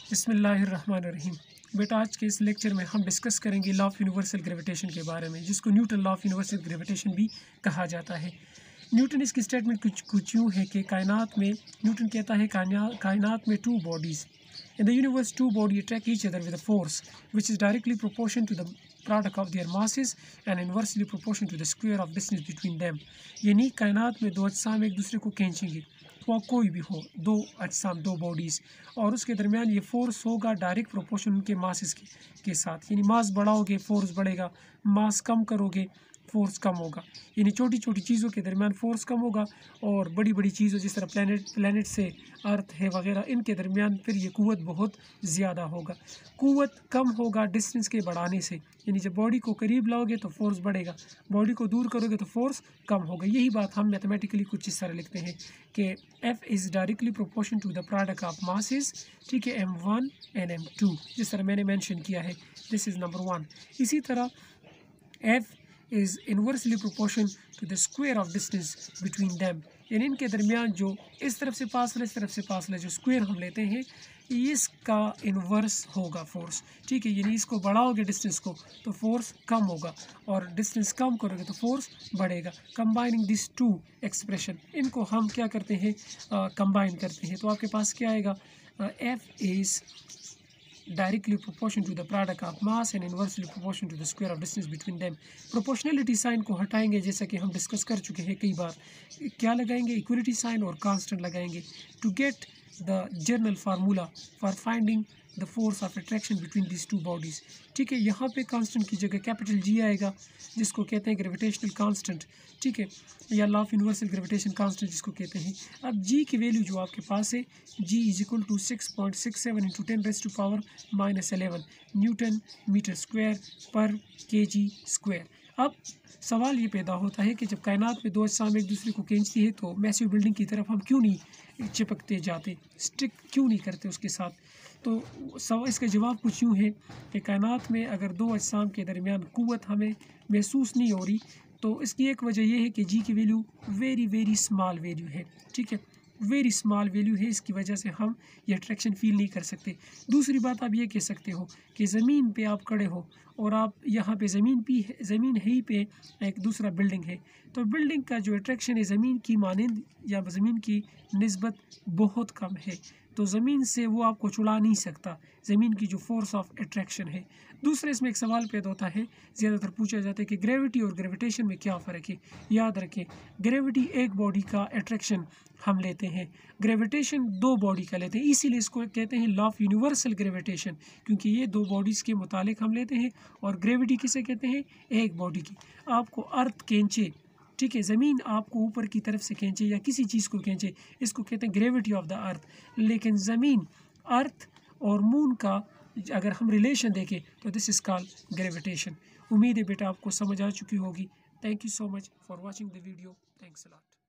बिस्मिल्लाहिर्रहमानिर्रहीम। बेटा, आज के इस लेक्चर में हम डिस्कस करेंगे लॉ ऑफ यूनिवर्सल ग्रेविटेशन के बारे में, जिसको Newton law of universal gravitation भी कहा जाता है। न्यूटन इसकी स्टेटमेंट कुछ यूँ है कि कायनात में, न्यूटन कहता है कायनात में two bodies in the universe, two body attract each other with a force which is directly proportion to the product of their masses and inversely proportion to the square of distance between them. यानी कायनात में दो अजसाम एक दूसरे को खींचेंगे, वो कोई भी हो, दो अजसाम, दो बॉडीज़, और उसके दरमियान ये फोर्स होगा डायरेक्ट प्रोपोर्शन उनके मासेस के साथ। यानी मास बढ़ाओगे फोर्स बढ़ेगा, मास कम करोगे फोर्स कम होगा। यानी छोटी छोटी चीज़ों के दरमियान फोर्स कम होगा, और बड़ी बड़ी चीज़ों जिस तरह प्लैनेट से अर्थ है वगैरह, इनके दरमियान फिर ये कुव्वत बहुत ज़्यादा होगा। कुव्वत कम होगा डिस्टेंस के बढ़ाने से। यानी जब बॉडी को करीब लाओगे तो फोर्स बढ़ेगा, बॉडी को दूर करोगे तो फोर्स कम होगा। यही बात हम मैथमेटिकली कुछ इस तरह लिखते हैं कि F is directly proportion to the product of masses, ठीक है, M1 एंड M2, जिस तरह मैंने मेंशन किया है। This is number 1। इसी तरह F is inversely proportion to the square of distance between them. यानी इनके दरमियान जो इस तरफ से फासला, इस तरफ से फासला, जो स्क्वायर हम लेते हैं, इसका इन्वर्स होगा फोर्स, ठीक है। यानी इसको बढ़ाओगे डिस्टेंस को तो फोर्स कम होगा, और डिस्टेंस कम करोगे तो फोर्स बढ़ेगा। कंबाइनिंग दिस टू एक्सप्रेशन, इनको हम क्या करते हैं, कंबाइन करते हैं, तो आपके पास क्या आएगा, F is directly proportion to the product of mass and inversely proportion to the square of distance between them। Proportionality sign को हटाएंगे, जैसा कि हम डिस्कस कर चुके हैं कई बार। क्या लगाएंगे, इक्वलिटी साइन और कांस्टेंट लगाएंगे to get the general formula for finding the force of attraction between this two bodies, ठीक है। यहाँ पे कांस्टेंट की जगह कैपिटल G आएगा, जिसको कहते हैं ग्रेविटेशनल कांस्टेंट, ठीक है, या law of universal gravitation constant जिसको कहते हैं। अब G की वैल्यू जो आपके पास है, G is equal to 6.67 into 10⁻⁻11 newton metre square पर kg स्क्वायर। अब सवाल ये पैदा होता है कि जब कायनात में दो अजसाम एक दूसरे को खींचती है तो मैसिव बिल्डिंग की तरफ हम क्यों नहीं चिपकते जाते, स्टिक क्यों नहीं करते उसके साथ। तो इसका जवाब कुछ यूँ है कि कायनात में अगर दो अजसाम के दरमियान कुव्वत हमें महसूस नहीं हो रही, तो इसकी एक वजह यह है कि G की value very very small value है, ठीक है, वेरी स्मॉल वैल्यू है। इसकी वजह से हम ये अट्रैक्शन फील नहीं कर सकते। दूसरी बात आप ये कह सकते हो कि ज़मीन पे आप खड़े हो और आप यहाँ पे ज़मीन है ही पे एक दूसरा बिल्डिंग है, तो बिल्डिंग का जो अट्रैक्शन है ज़मीन की मानंद या ज़मीन की निस्बत बहुत कम है, तो ज़मीन से वो आपको चुरा नहीं सकता, ज़मीन की जो फोर्स ऑफ अट्रैक्शन है। दूसरा इसमें एक सवाल पैदा होता है, ज़्यादातर पूछा जाता है कि ग्रेविटी और ग्रेविटेशन में क्या फ़र्क है। याद रखें, ग्रेविटी एक बॉडी का अट्रैक्शन हम लेते हैं, ग्रेविटेशन दो बॉडी का लेते हैं, इसीलिए इसको कहते हैं लॉ ऑफ यूनिवर्सल ग्रेविटेशन, क्योंकि ये दो बॉडीज़ के मुतालिक हम लेते हैं। और ग्रेविटी किसे कहते हैं, एक बॉडी की। आपको अर्थ खींचे, ठीक है, ज़मीन आपको ऊपर की तरफ से खींचे या किसी चीज़ को खींचे, इसको कहते हैं ग्रेविटी ऑफ द अर्थ। लेकिन ज़मीन, अर्थ और मून का अगर हम रिलेशन देखें तो दिस इज़ कॉल्ड ग्रेविटेशन। उम्मीद है बेटा आपको समझ आ चुकी होगी। Thank you so much for watching the video. Thanks a lot.